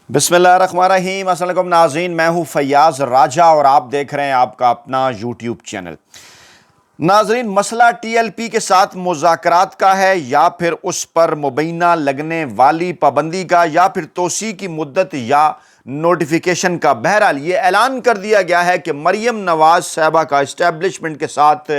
بسم اللہ الرحمن الرحیم۔ السلام علیکم ناظرین، میں ہوں فیاض راجہ اور آپ دیکھ رہے ہیں آپ کا اپنا یوٹیوب چینل۔ ناظرین، مسئلہ ٹی ایل پی کے ساتھ مذاکرات کا ہے یا پھر اس پر مبینہ لگنے والی پابندی کا یا پھر توسیع کی مدت یا نوٹیفیکیشن کا؟ بہرحال یہ اعلان کر دیا گیا ہے کہ مریم نواز صاحبہ کا اسٹیبلشمنٹ کے ساتھ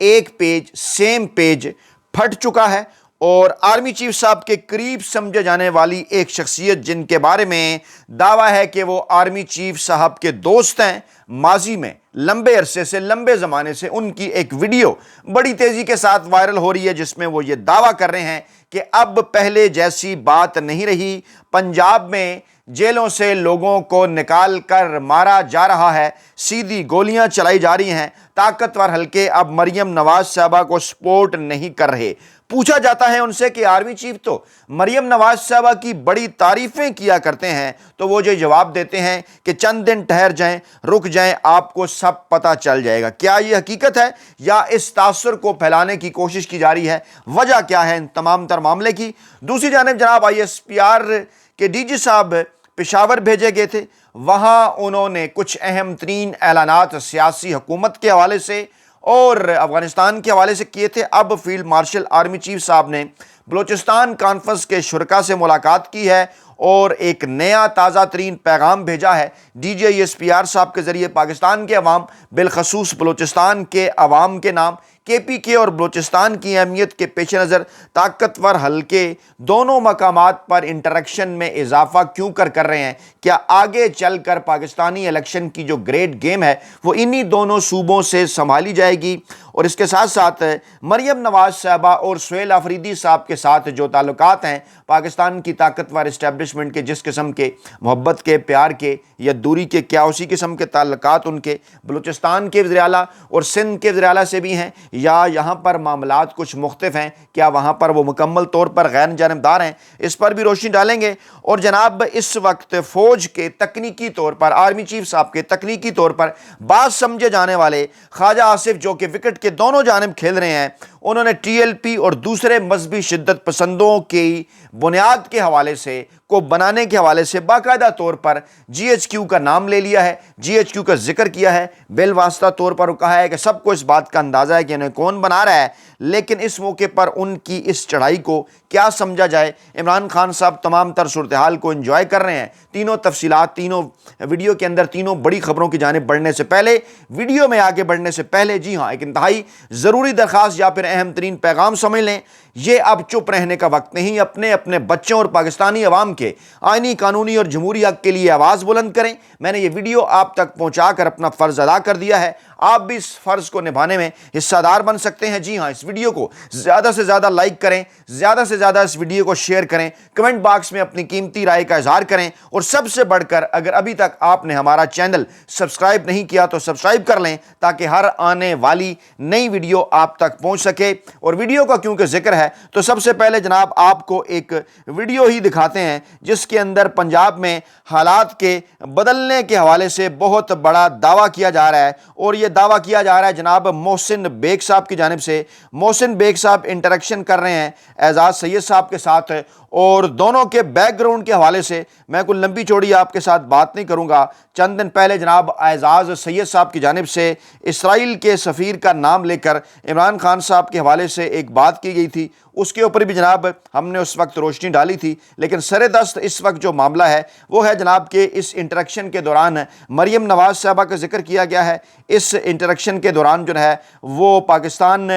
ایک پیج سیم پیج پھٹ چکا ہے، اور آرمی چیف صاحب کے قریب سمجھے جانے والی ایک شخصیت جن کے بارے میں دعویٰ ہے کہ وہ آرمی چیف صاحب کے دوست ہیں ماضی میں، لمبے عرصے سے، لمبے زمانے سے، ان کی ایک ویڈیو بڑی تیزی کے ساتھ وائرل ہو رہی ہے جس میں وہ یہ دعویٰ کر رہے ہیں کہ اب پہلے جیسی بات نہیں رہی، پنجاب میں جیلوں سے لوگوں کو نکال کر مارا جا رہا ہے، سیدھی گولیاں چلائی جا رہی ہیں، طاقتور حلقے اب مریم نواز صاحبہ کو سپورٹ نہیں کر رہے۔ پوچھا جاتا ہے ان سے کہ آرمی چیف تو مریم نواز صاحبہ کی بڑی تعریفیں کیا کرتے ہیں، تو وہ جو جواب دیتے ہیں کہ چند دن ٹھہر جائیں، رک جائیں، آپ کو سب پتہ چل جائے گا۔ کیا یہ حقیقت ہے یا اس تاثر کو پھیلانے کی کوشش کی جا رہی ہے؟ وجہ کیا ہے ان تمام تر معاملے کی؟ دوسری جانب جناب ISPR کے DG صاحب پشاور بھیجے گئے تھے، وہاں انہوں نے کچھ اہم ترین اعلانات سیاسی حکومت کے حوالے سے اور افغانستان کے حوالے سے کیے تھے۔ اب فیلڈ مارشل آرمی چیف صاحب نے بلوچستان کانفرنس کے شرکاء سے ملاقات کی ہے اور ایک نیا تازہ ترین پیغام بھیجا ہے DG ISPR صاحب کے ذریعے پاکستان کے عوام، بالخصوص بلوچستان کے عوام کے نام۔ KPK اور بلوچستان کی اہمیت کے پیش نظر طاقتور حلقے دونوں مقامات پر انٹریکشن میں اضافہ کیوں کر رہے ہیں؟ کیا آگے چل کر پاکستانی الیکشن کی جو گریٹ گیم ہے وہ انہی دونوں صوبوں سے سنبھالی جائے گی؟ اور اس کے ساتھ ساتھ مریم نواز صاحبہ اور سہیل آفریدی صاحب کے ساتھ جو تعلقات ہیں پاکستان کی طاقتور اسٹیبلشمنٹ کے، جس قسم کے محبت کے، پیار کے یا دوری کے، کیا اسی قسم کے تعلقات ان کے بلوچستان کے وزیر اعلیٰ اور سندھ کے وزیر اعلیٰ سے بھی ہیں، یا یہاں پر معاملات کچھ مختلف ہیں؟ کیا وہاں پر وہ مکمل طور پر غیر جانبدار ہیں؟ اس پر بھی روشنی ڈالیں گے۔ اور جناب اس وقت فوج کے تکنیکی طور پر، آرمی چیف صاحب کے تکنیکی طور پر بعض سمجھے جانے والے خواجہ آصف، جو کہ وکٹ کے دونوں جانب کھیل رہے ہیں، انہوں نے TLP اور دوسرے مذہبی شدت پسندوں کی بنیاد کے حوالے سے کو بنانے کے حوالے سے باقاعدہ طور پر GHQ کا نام لے لیا ہے، GHQ کا ذکر کیا ہے، بالواسطہ طور پر کہا ہے کہ سب کو اس بات کا اندازہ ہے کہ انہیں کون بنا رہا ہے۔ لیکن اس موقع پر ان کی اس چڑھائی کو کیا سمجھا جائے؟ عمران خان صاحب تمام تر صورتحال کو انجوائے کر رہے ہیں۔ تینوں تفصیلات تینوں ویڈیو کے اندر، تینوں بڑی خبروں کی جانب بڑھنے سے پہلے، ویڈیو میں آگے بڑھنے سے پہلے، جی ہاں، ایک انتہائی ضروری درخواست یا پھر اہم ترین پیغام سمجھ لیں۔ یہ اب چپ رہنے کا وقت نہیں، اپنے بچوں اور پاکستانی عوام کے آئینی، قانونی اور جمہوری حق کے لیے آواز بلند کریں۔ میں نے یہ ویڈیو آپ تک پہنچا کر اپنا فرض ادا کر دیا ہے، آپ بھی اس فرض کو نبھانے میں حصہ دار بن سکتے ہیں۔ جی ہاں، اس ویڈیو کو زیادہ سے زیادہ لائک کریں، زیادہ سے زیادہ اس ویڈیو کو شیئر کریں، کمنٹ باکس میں اپنی قیمتی رائے کا اظہار کریں، اور سب سے بڑھ کر اگر ابھی تک آپ نے ہمارا چینل سبسکرائب نہیں کیا تو سبسکرائب کر لیں تاکہ ہر آنے والی نئی ویڈیو آپ تک پہنچ سکے۔ اور ویڈیو کا کیونکہ ذکر ہے تو سب سے پہلے جناب آپ کو ایک ویڈیو ہی دکھاتے ہیں جس کے اندر پنجاب میں حالات کے بدلنے کے حوالے سے بہت بڑا دعویٰ کیا جا رہا ہے، اور یہ دعویٰ کیا جا رہا ہے جناب محسن بیگ صاحب کی جانب سے۔ محسن بیگ صاحب انٹریکشن کر رہے ہیں اعزاز سید صاحب کے ساتھ، اور دونوں کے بیک گراؤنڈ کے حوالے سے میں کوئی لمبی چوڑی آپ کے ساتھ بات نہیں کروں گا۔ چند دن پہلے جناب اعزاز سید صاحب کی جانب سے اسرائیل کے سفیر کا نام لے کر عمران خان صاحب کے حوالے سے ایک بات کی گئی تھی، اس کے اوپر بھی جناب ہم نے اس وقت روشنی ڈالی تھی۔ لیکن سر دست اس وقت جو معاملہ ہے وہ ہے جناب کہ اس انٹریکشن کے دوران مریم نواز صاحبہ کا ذکر کیا گیا ہے۔ اس انٹریکشن کے دوران جو ہے وہ پاکستان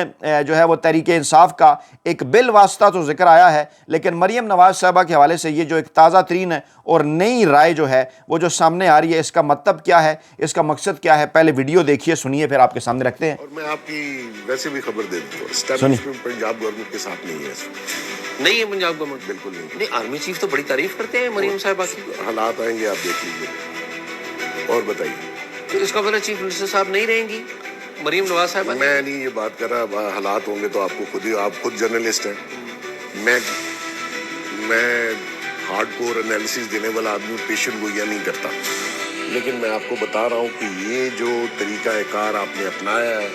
جو ہے وہ تحریک انصاف کا ایک بالواسطہ تو ذکر آیا ہے، لیکن مریم نواز صاحبہ کے حوالے سے یہ جو ایک تازہ ترین اور نئی رائے جو ہے وہ جو سامنے آ رہی ہے، اس کا مطلب کیا ہے، اس کا مقصد کیا ہے؟ پہلے ویڈیو دیکھیے، سنیے، پھر آپ کے سامنے رکھتے ہیں۔ اور میں آپ کی ویسے بھی خبر دے دوں، اسٹیبلشمنٹ پنجاب گورنمنٹ کے ساتھ نہیں ہے، نہیں ہے پنجاب گورنمنٹ بالکل نہیں۔ نہیں، آرمی چیف تو بڑی تعریف کرتے ہیں مریم صاحبہ کی۔ حالات آئیں گے آپ دیکھ لیجیے اور بتائیے۔ تو اس کا مطلب چیف منسٹر صاحب نہیں رہیں گی مریم نواز صاحبہ؟ میں نہیں یہ بات کر رہا، حالات ہوں گے تو آپ کو آپ خود جرنلسٹ ہیں، میں ہارڈ کور انالیسس دینے والا آدمی پیشن گوئیاں نہیں کرتا، لیکن میں آپ کو بتا رہا ہوں کہ یہ جو طریقہ کار آپ نے اپنایا ہے،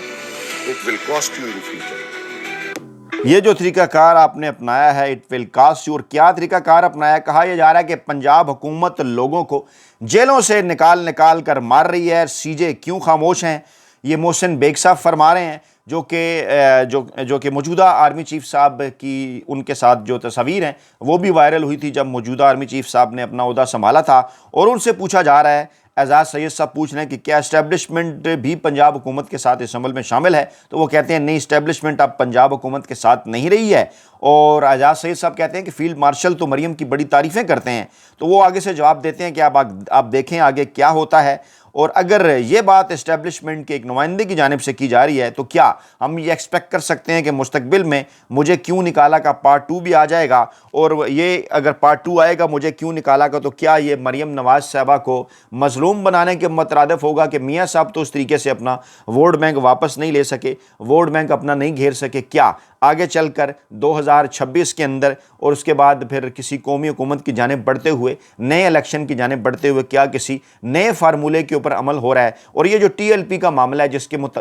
it will cost you in future. یہ جو طریقہ کار آپ نے اپنایا ہے اٹ ول کاسٹ یو، اور کیا طریقہ کار اپنایا؟ کہا یہ جا رہا ہے کہ پنجاب حکومت لوگوں کو جیلوں سے نکال کر مار رہی ہے، سی جے کیوں خاموش ہیں؟ یہ محسن بیگ صاحب فرما رہے ہیں، جو کہ موجودہ آرمی چیف صاحب کی ان کے ساتھ جو تصاویر ہیں وہ بھی وائرل ہوئی تھی جب موجودہ آرمی چیف صاحب نے اپنا عہدہ سنبھالا تھا، اور ان سے پوچھا جا رہا ہے، اعزاز سید صاحب پوچھ رہے ہیں کہ کیا اسٹیبلشمنٹ بھی پنجاب حکومت کے ساتھ اس عمل میں شامل ہے؟ تو وہ کہتے ہیں نہیں، اسٹیبلشمنٹ اب پنجاب حکومت کے ساتھ نہیں رہی ہے، اور اعجاز سید صاحب کہتے ہیں کہ فیلڈ مارشل تو مریم کی بڑی تعریفیں کرتے ہیں، تو وہ آگے سے جواب دیتے ہیں کہ آپ دیکھیں آگے کیا ہوتا ہے، اور اگر یہ بات اسٹیبلشمنٹ کے ایک نمائندے کی جانب سے کی جا رہی ہے تو کیا ہم یہ ایکسپیکٹ کر سکتے ہیں کہ مستقبل میں مجھے کیوں نکالا کا پارٹ 2 بھی آ جائے گا؟ اور یہ اگر پارٹ 2 آئے گا مجھے کیوں نکالا کا، تو کیا یہ مریم نواز صاحبہ کو مظلوم بنانے کے مترادف ہوگا کہ میاں صاحب تو اس طریقے سے اپنا ووٹ بینک واپس نہیں لے سکے، ووٹ بینک اپنا نہیں گھیر سکے؟ کیا آگے چل کر 2026 کے اندر اور اس کے بعد پھر کسی قومی حکومت کی جانب بڑھتے ہوئے، نئے الیکشن کی جانب بڑھتے ہوئے، کیا کسی نئے فارمولے کے اوپر عمل ہو رہا ہے؟ اور یہ جو ٹی ایل پی کا معاملہ ہے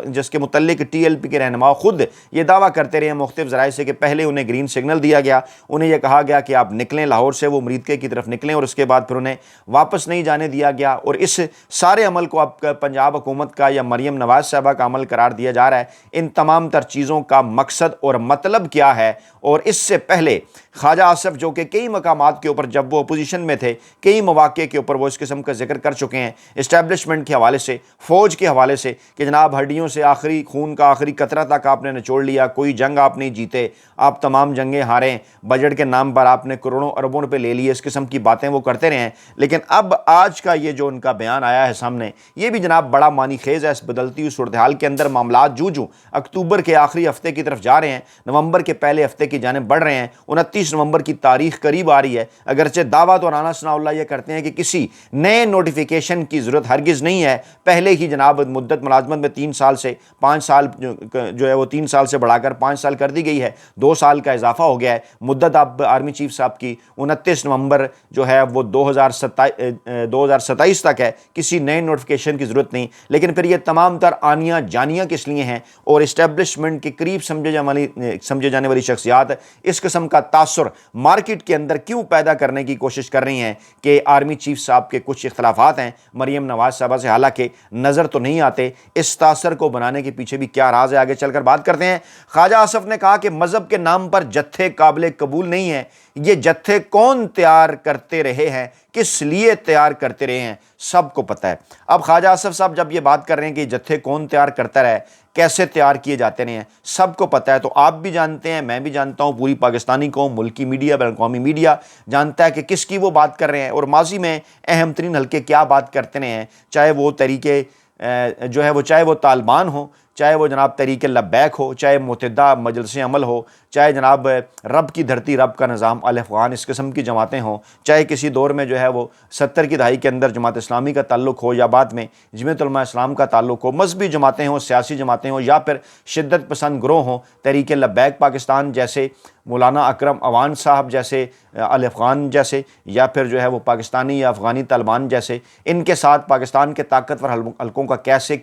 جس کے متعلق ٹی ایل پی کے رہنما خود یہ دعویٰ کرتے رہے ہیں مختلف ذرائع سے کہ پہلے انہیں گرین سگنل دیا گیا، انہیں یہ کہا گیا کہ آپ نکلیں لاہور سے، وہ مریدکے کی طرف نکلیں، اور اس کے بعد پھر انہیں واپس نہیں جانے دیا گیا، اور اس سارے عمل کو اب پنجاب حکومت کا یا مریم نواز صاحبہ کا عمل قرار دیا جا رہا ہے۔ ان تمام تر چیزوں کا مقصد اور مطلب کیا ہے؟ اور اس سے پہلے خواجہ آصف جو کہ کئی مقامات کے اوپر جب وہ اپوزیشن میں تھے، کئی مواقع کے اوپر وہ اس قسم کا ذکر کر چکے ہیں اسٹیبلشمنٹ کے حوالے سے، فوج کے حوالے سے، کہ جناب ہڈیوں سے آخری خون کا آخری قطرہ تک آپ نے نچوڑ لیا، کوئی جنگ آپ نہیں جیتے، آپ تمام جنگیں ہاریں، بجٹ کے نام پر آپ نے کروڑوں اربوں روپے لے لیے، اس قسم کی باتیں وہ کرتے رہے ہیں۔ لیکن اب آج کا یہ جو ان کا بیان آیا ہے سامنے، یہ بھی جناب بڑا معنی خیز ہے۔ اس بدلتی ہوئی صورتحال کے اندر معاملات جو اکتوبر کے آخری ہفتے کی طرف جا رہے ہیں، نومبر کے پہلے ہفتے کی جانب بڑھ رہے ہیں، 29 نومبر کی تاریخ قریب آ رہی ہے، اگرچہ دعویٰ تو رانا ثناء اللہ یہ کرتے ہیں کہ کسی نئے نوٹیفیکیشن کی ضرورت ہرگز نہیں ہے، پہلے ہی جناب مدت ملازمت میں 3 سال سے 5 سال جو ہے وہ 3 سال سے بڑھا کر 5 سال کر دی گئی ہے، 2 سال کا اضافہ ہو گیا ہے مدت اب آرمی چیف صاحب کی 29 نومبر جو ہے وہ 2027 تک ہے، کسی نئے نوٹیفیکیشن کی ضرورت نہیں۔ لیکن پھر یہ تمام تر آنیاں جانیاں کس لیے ہیں؟ اور اسٹیبلشمنٹ کے قریب سمجھے جانے والی شخصیات اس قسم کا تاثر مارکیٹ کے اندر کیوں پیدا کرنے کی کوشش کر رہی ہیں کہ آرمی چیف صاحب کے کچھ اختلافات ہیں مریم نواز صاحبہ سے، حالانکہ نظر تو نہیں آتے، اس تاثر کو بنانے کے پیچھے بھی کیا راز ہے؟ آگے چل کر بات کرتے ہیں۔ خواجہ آصف نے کہا کہ مذہب کے نام پر جتھے قابل قبول نہیں ہیں، یہ جتھے کون تیار کرتے رہے ہیں، کس لیے تیار کرتے رہے ہیں، سب کو پتہ ہے۔ اب خواجہ آصف صاحب جب یہ بات کر رہے ہیں کہ جتھے کون تیار کرتا رہے، کیسے تیار کیے جاتے رہے ہیں، سب کو پتہ ہے، تو آپ بھی جانتے ہیں، میں بھی جانتا ہوں، پوری پاکستانی قوم، ملکی میڈیا، بین الاقوامی میڈیا جانتا ہے کہ کس کی وہ بات کر رہے ہیں، اور ماضی میں اہم ترین حلقے کیا بات کرتے رہے ہیں، چاہے وہ طریقے چاہے وہ طالبان ہو، چاہے وہ جناب تحریک لبیک ہو، چاہے متحدہ مجلس عمل ہو، چاہے جناب رب کی دھرتی رب کا نظام الافغان اس قسم کی جماعتیں ہوں، چاہے کسی دور میں جو ہے وہ 70 کی دہائی کے اندر جماعت اسلامی کا تعلق ہو، یا بعد میں جمعیت علماء اسلام کا تعلق ہو، مذہبی جماعتیں ہوں، سیاسی جماعتیں ہوں، یا پھر شدت پسند گروہ ہوں، تحریک لبیک پاکستان جیسے، مولانا اکرم اوان صاحب جیسے، الافغان جیسے، یا پھر جو ہے وہ پاکستانی یا افغانی طالبان جیسے، ان کے ساتھ پاکستان کے طاقتور حلقوں کا کیسے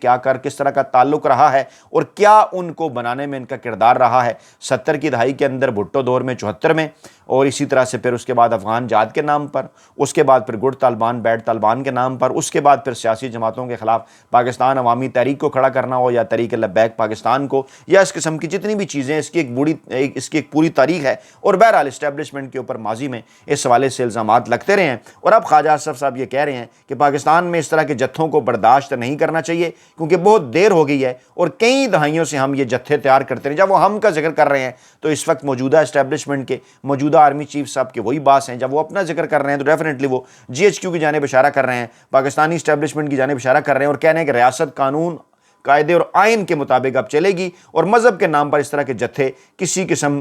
کس طرح کا تعلق رہا ہے، اور کیا ان کو بنانے میں ان کا کردار رہا ہے 70 کی دہائی کے اندر، بھٹو دور میں، 74 میں، اور اسی طرح سے پھر اس کے بعد افغان جہاد کے نام پر، اس کے بعد پھر گڈ طالبان بیڈ طالبان کے نام پر، اس کے بعد پھر سیاسی جماعتوں کے خلاف پاکستان عوامی تحریک کو کھڑا کرنا ہو، یا تحریک لبیک پاکستان کو، یا اس قسم کی جتنی بھی چیزیں، اس کی ایک پوری تاریخ ہے، اور بہرحال اسٹیبلشمنٹ کے اوپر ماضی میں اس حوالے سے الزامات لگتے رہے ہیں۔ اور اب خواجہ آصف صاحب یہ کہہ رہے ہیں کہ پاکستان میں اس طرح کے جتھوں کو برداشت نہیں کرنا چاہیے، کیونکہ بہت دیر ہو گئی ہے، اور کئی دہائیوں سے ہم یہ جتھے تیار کرتے ہیں۔ جب وہ ہم کا ذکر کر رہے ہیں تو اس وقت موجودہ اسٹیبلشمنٹ کے موجودہ آرمی چیف صاحب کے وہی باس ہیں، جب وہ اپنا ذکر کر رہے ہیں تو ڈیفینیٹلی وہ جی ایچ کیو کی جانب اشارہ کر رہے ہیں، پاکستانی اسٹیبلشمنٹ کی جانب اشارہ کر رہے ہیں، اور کہہ رہے ہیں کہ ریاست قانون قاعدے اور آئین کے مطابق اب چلے گی، اور مذہب کے نام پر اس طرح کے جتھے کسی قسم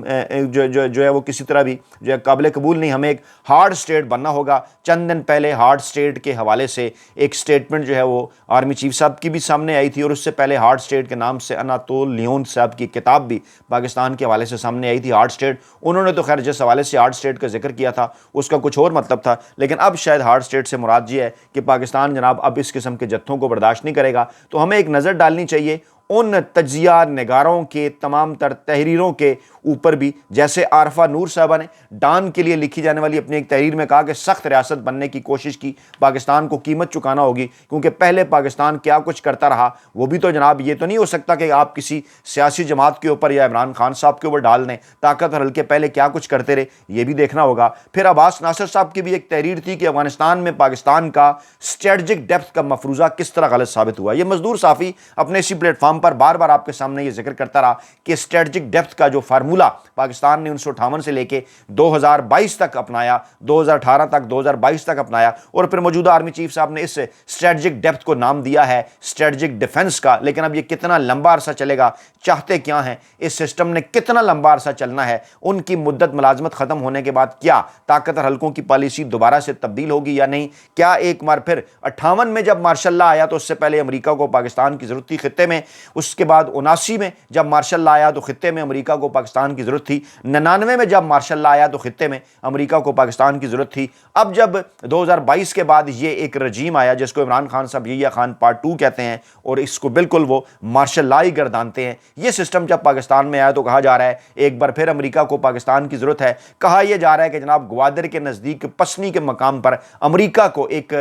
جو ہے وہ کسی طرح بھی جو ہے قابل قبول نہیں۔ ہمیں ایک ہارڈ سٹیٹ بننا ہوگا۔ چند دن پہلے ہارڈ سٹیٹ کے حوالے سے ایک سٹیٹمنٹ جو ہے وہ آرمی چیف صاحب کی بھی سامنے آئی تھی، اور اس سے پہلے ہارڈ سٹیٹ کے نام سے اناتول لیون صاحب کی کتاب بھی پاکستان کے حوالے سے سامنے آئی تھی، ہارڈ سٹیٹ۔ انہوں نے تو خیر جس حوالے سے ہارڈ سٹیٹ کا ذکر کیا تھا اس کا کچھ اور مطلب تھا، لیکن اب شاید ہارڈ سٹیٹ سے مراد یہ ہے کہ پاکستان جناب اب اس قسم کے جتھوں کو برداشت نہیں کرے گا۔ تو ہمیں ایک نظر ڈالنی چاہیے ان تجزیہ نگاروں کے تمام تر تحریروں کے اوپر بھی، جیسے عارفہ نور صاحبہ نے ڈان کے لیے لکھی جانے والی اپنی ایک تحریر میں کہا کہ سخت ریاست بننے کی کوشش کی، پاکستان کو قیمت چکانا ہوگی، کیونکہ پہلے پاکستان کیا کچھ کرتا رہا وہ بھی تو جناب یہ تو نہیں ہو سکتا کہ آپ کسی سیاسی جماعت کے اوپر یا عمران خان صاحب کے اوپر ڈال دیں، طاقت اور حلقے پہلے کیا کچھ کرتے رہے یہ بھی دیکھنا ہوگا۔ پھر عباس ناصر صاحب کی بھی ایک تحریر تھی کہ افغانستان میں پاکستان کا اسٹریٹجک ڈیپتھ کا مفروضہ کس طرح غلط ثابت ہوا۔ یہ مزدور صافی اپنے اسی پلیٹ فارم پر بار بار آپ کے سامنے یہ ذکر کرتا رہا کہ اسٹریٹجک ڈیپتھ کا جو فارمولہ پاکستان نے 1958 سے لے کے 2022 تک اپنایا، 2018 تک 2022 تک اپنایا، اور پھر موجودہ آرمی چیف صاحب نے اس اسٹریٹجک ڈیپتھ کو نام دیا ہے اسٹریٹجک ڈیفنس کا، لیکن اب یہ کتنا لمبا عرصہ چلے گا، چاہتے کیا ہیں، اس سسٹم نے کتنا لمبا عرصہ چلنا ہے، ان کی مدت ملازمت ختم ہونے کے بعد کیا طاقت اور حلقوں کی پالیسی دوبارہ سے تبدیل ہوگی یا نہیں، کیا ایک بار پھر 58 میں جب مارشل لا آیا تو اس سے پہلے امریکہ کو پاکستان کی ضرورت تھی خطے میں، اس کے بعد 79 میں جب مارشل لا آیا تو خطے میں امریکہ کو پاکستان کی ضرورت تھی، 99 میں جب مارشل لا آیا تو خطے میں امریکہ کو پاکستان کی ضرورت تھی، اب جب 2022 کے بعد یہ ایک رجیم آیا جس کو عمران خان صاحب یحییٰ خان پارٹ 2 کہتے ہیں اور اس کو بالکل وہ مارشل لا ہی گردانتے ہیں، یہ سسٹم جب پاکستان میں آیا تو کہا جا رہا ہے ایک بار پھر امریکہ کو پاکستان کی ضرورت ہے۔ کہا یہ جا رہا ہے کہ جناب گوادر کے نزدیک پسنی کے مقام پر امریکہ کو ایک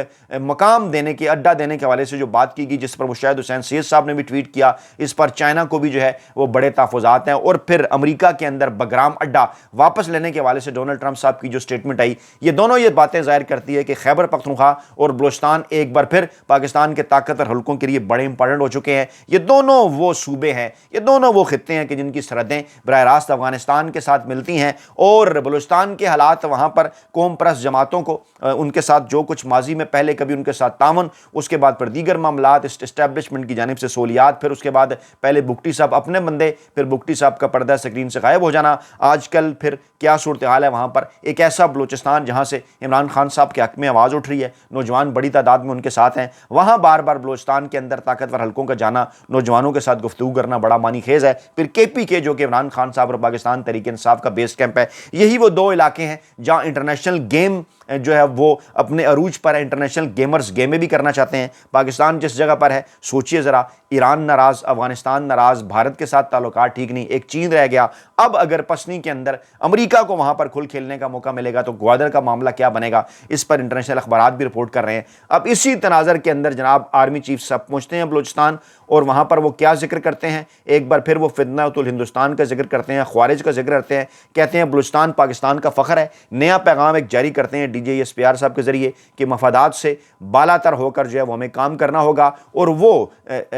مقام دینے کے، اڈا دینے کے حوالے سے جو بات کی گئی، جس پر مشاہد حسین سید صاحب نے بھی ٹویٹ کیا، اس پر چائنا کو بھی جو ہے وہ بڑے تحفظات ہیں، اور پھر امریکہ کے اندر بگرام اڈا واپس لینے کے حوالے سے ڈونلڈ ٹرمپ صاحب کی جو سٹیٹمنٹ آئی، یہ دونوں یہ باتیں ظاہر کرتی ہے کہ خیبر پختونخوا اور بلوچستان ایک بار پھر پاکستان کے طاقت اور حلقوں کے لیے بڑے امپورٹنٹ ہو چکے ہیں۔ یہ دونوں وہ صوبے ہیں، یہ دونوں وہ خطے ہیں کہ جن کی سرحدیں براہ راست افغانستان کے ساتھ ملتی ہیں، اور بلوچستان کے حالات وہاں پر قوم پرست جماعتوں کو ان کے ساتھ جو کچھ ماضی میں پہلے کبھی ان کے ساتھ تعاون، اس کے بعد پر دیگر معاملات، اسٹیبلشمنٹ کی جانب سے سہولیات، پھر اس کے بعد پہلے بگٹی صاحب اپنے بندے، پھر بگٹی صاحب کا پردہ سکرین سے غائب ہو جانا، آج کل پھر کیا صورتحال ہے وہاں پر، ایک ایسا بلوچستان جہاں سے عمران خان صاحب کے حق میں آواز اٹھ رہی ہے، نوجوان بڑی تعداد میں ان کے ساتھ ہیں، وہاں بار بار بلوچستان کے اندر طاقتور حلقوں کا جانا، نوجوانوں کے ساتھ گفتگو کرنا بڑا معنی خیز ہے۔ پھر کے پی کے جو کہ عمران خان صاحب اور پاکستان تحریک انصاف کا بیس کیمپ ہے، یہی وہ دو علاقے ہیں جہاں انٹرنیشنل گیم جو ہے وہ اپنے عروج پر ہے، انٹرنیشنل گیمرز گیمیں بھی کرنا چاہتے ہیں۔ پاکستان جس جگہ پر ہے، سوچئے ذرا، ایران ناراض، افغانستان ناراض، بھارت کے ساتھ تعلقات ٹھیک نہیں، ایک چین رہ گیا، اب اگر پسنی کے اندر امریکہ کو وہاں پر کھل کھیلنے کا موقع ملے گا تو گوادر کا معاملہ کیا بنے گا، اس پر انٹرنیشنل اخبارات بھی رپورٹ کر رہے ہیں۔ اب اسی تناظر کے اندر جناب آرمی چیف صاحب پہنچتے ہیں بلوچستان، اور وہاں پر وہ کیا ذکر کرتے ہیں، ایک بار پھر وہ فتنہ ہندوستان کا ذکر کرتے ہیں، خوارج کا ذکر کرتے ہیں، کہتے ہیں بلوچستان پاکستان کا فخر ہے، نیا پیغام ایک جاری کرتے ہیں D J S P R صاحب کے ذریعے کہ مفادات سے بالا تر ہو کر جو ہے وہ ہمیں کام کرنا ہوگا، اور وہ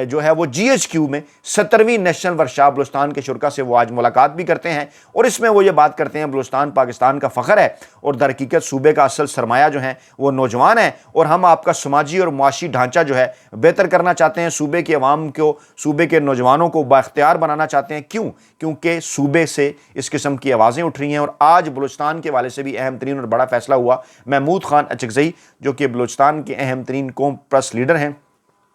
جو ہے وہ جی ایچ کیو میں 70ویں نیشنل ورکشاپ بلوچستان کے شرکا سے وہ آج ملاقات بھی کرتے ہیں، اور اس میں وہ یہ بات کرتے ہیں بلوچستان پاکستان کا فخر ہے، اور در حقیقت صوبے کا اصل سرمایہ جو ہیں وہ نوجوان ہیں، اور ہم آپ کا سماجی اور معاشی ڈھانچہ جو ہے بہتر کرنا چاہتے ہیں، صوبے کے عوام کو، صوبے کے نوجوانوں کو بااختیار بنانا چاہتے ہیں۔ کیوں؟ کیونکہ صوبے سے اس قسم کی آوازیں اٹھ رہی ہیں، اور آج بلوچستان کے حوالے سے بھی اہم ترین اور بڑا فیصلہ ہوا۔ محمود خان اچکزئی جو کہ بلوچستان کے اہم ترین قوم پرست لیڈر ہیں،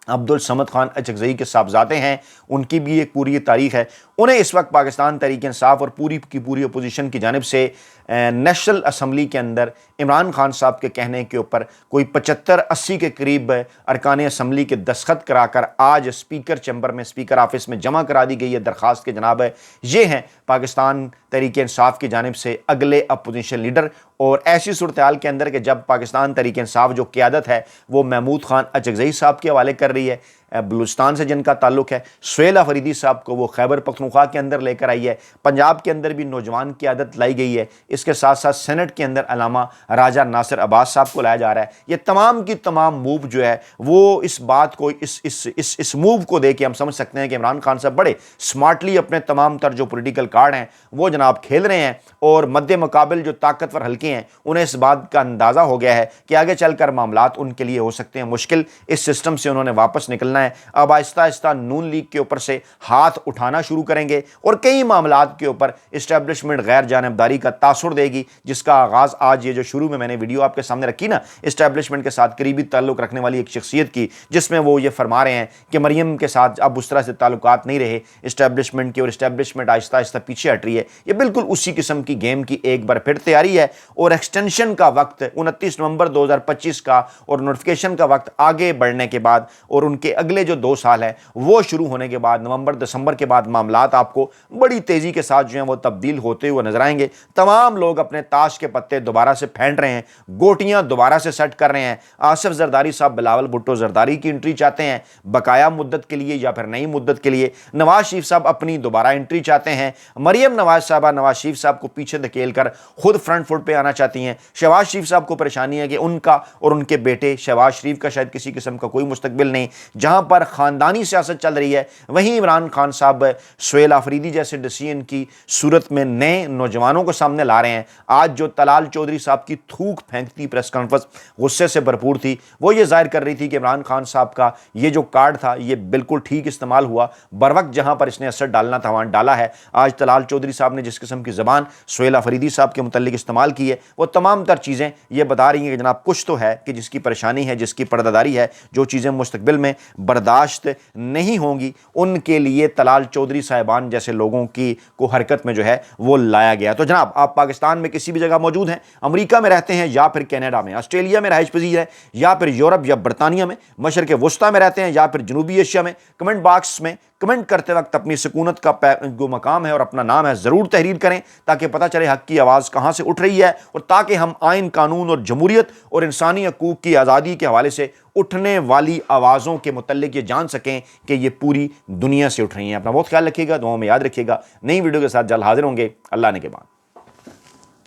عبدالصمد خان اچکزئی کے صاحبزادے ہیں، ان کی بھی ایک پوری تاریخ ہے، انہیں اس وقت پاکستان تحریک انصاف اور پوری کی پوری اپوزیشن کی جانب سے نیشنل اسمبلی کے اندر عمران خان صاحب کے کہنے کے اوپر کوئی 75-80 کے قریب ارکان اسمبلی کے دستخط کرا کر آج اسپیکر چیمبر میں، اسپیکر آفس میں جمع کرا دی گئی ہے درخواست کہ جناب یہ ہیں پاکستان تحریک انصاف کی جانب سے اگلے اپوزیشن لیڈر، اور ایسی صورتحال کے اندر کہ جب پاکستان تحریک انصاف جو قیادت ہے وہ محمود خان اچکزئی صاحب کے حوالے کر رہی ہے، بلوچستان سے جن کا تعلق ہے، سہیل افریدی صاحب کو وہ خیبر پختونخوا کے اندر لے کر آئی ہے، پنجاب کے اندر بھی نوجوان قیادت لائی گئی ہے، اس کے ساتھ ساتھ سینٹ کے اندر علامہ راجہ ناصر عباس صاحب کو لایا جا رہا ہے۔ یہ تمام کی تمام موو جو ہے وہ اس بات کو، اس موو کو دیکھ کے ہم سمجھ سکتے ہیں کہ عمران خان صاحب بڑے سمارٹلی اپنے تمام تر جو پولیٹیکل کارڈ ہیں وہ جناب کھیل رہے ہیں، اور مد مقابل جو طاقتور حلقے ہیں انہیں اس بات کا اندازہ ہو گیا ہے کہ آگے چل کر معاملات ان کے لیے ہو سکتے ہیں مشکل، اس سسٹم سے انہوں نے واپس نکلنا ہے۔ اب آہستہ آہستہ نون لیگ کے اوپر سے ہاتھ اٹھانا شروع کریں گے، اور کئی معاملات کے اوپر اسٹیبلشمنٹ غیر جانبداری کا تاثر دے گی، جس کا آغاز آج یہ جو شروع میں نے ویڈیو آپ کے سامنے رکھی نا، اسٹیبلشمنٹ کے ساتھ قریبی تعلق رکھنے والی ایک شخصیت کی، جس میں وہ یہ فرما رہے ہیں کہ مریم کے ساتھ اب اس طرح سے تعلقات نہیں رہے اسٹیبلشمنٹ کے، اور اسٹیبلشمنٹ آہستہ آہستہ پیچھے ہٹ رہی ہے۔ یہ بالکل اسی قسم کی گیم کی ایک بار پھر تیاری ہے، اور ایکسٹینشن کا وقت 29 نومبر 2025 کا اور نوٹیفیکیشن کا وقت آگے بڑھنے کے بعد، اور ان کے اگلے جو 2 سال ہے وہ شروع ہونے کے بعد نومبر دسمبر کے بعد معاملات آپ کو بڑی تیزی کے ساتھ جو ہیں وہ تبدیل ہوتے ہوئے نظر آئیں گے. تمام لوگ اپنے تاش کے پتے دوبارہ سے پھینٹ رہے ہیں, گوٹیاں دوبارہ سے سیٹ کر رہے ہیں. آصف زرداری صاحب بلاول بھٹو زرداری کی انٹری چاہتے ہیں بقایا مدت کے لیے یا پھر نئی مدت کے لیے. نواز شریف صاحب اپنی دوبارہ انٹری چاہتے ہیں. مریم نواز صاحبہ نواز شریف صاحب کو پیچھے دھکیل کر خود فرنٹ فٹ پہ آنا چاہتی ہیں. شہباز شریف صاحب کو پریشانی ہے کہ ان کا اور ان کے بیٹے شہباز شریف کا شاید کسی قسم کا کوئی مستقبل نہیں. جہاں پر خاندانی سیاست چل رہی ہے وہیں عمران خان صاحب سہیل آفریدی جیسے ڈسیزن کی صورت میں نئے نوجوانوں کو سامنے لا رہے ہیں. آج جو طلال چودھری صاحب کی تھوک پھینکتی پریس کانفرنس غصے سے بھرپور تھی, وہ یہ ظاہر کر رہی تھی کہ عمران خان صاحب کا یہ جو کارڈ تھا یہ بالکل ٹھیک استعمال ہوا, بر وقت جہاں پر اس نے اثر ڈالنا تھا وہاں ڈالا ہے. آج طلال چودھری صاحب نے جس قسم کی زبان سہیل آفریدی صاحب کے متعلق استعمال کی ہے وہ تمام تر چیزیں یہ بتا رہی ہیں کہ جناب کچھ تو ہے کہ جس کی پریشانی ہے, جس کی پردہ داری ہے, جو چیزیں مستقبل میں برداشت نہیں ہوں گی ان کے لیے طلال چودھری صاحبان جیسے لوگوں کی کو حرکت میں جو ہے وہ لایا گیا. تو جناب آپ پاکستان میں کسی بھی جگہ موجود ہیں, امریکہ میں رہتے ہیں یا پھر کینیڈا میں, آسٹریلیا میں رہائش پذیر ہیں یا پھر یورپ یا برطانیہ میں, مشرق وسطیٰ میں رہتے ہیں یا پھر جنوبی ایشیا میں, کمنٹ باکس میں کمنٹ کرتے وقت اپنی سکونت کا جو مقام ہے اور اپنا نام ہے ضرور تحریر کریں تاکہ پتہ چلے حق کی آواز کہاں سے اٹھ رہی ہے, اور تاکہ ہم آئین قانون اور جمہوریت اور انسانی حقوق کی آزادی کے حوالے سے اٹھنے والی آوازوں کے متعلق یہ جان سکیں کہ یہ پوری دنیا سے اٹھ رہی ہیں. اپنا بہت خیال رکھیے گا, دعاؤں میں یاد رکھیے گا. نئی ویڈیو کے ساتھ جلد حاضر ہوں گے. اللہ نے کے بعد.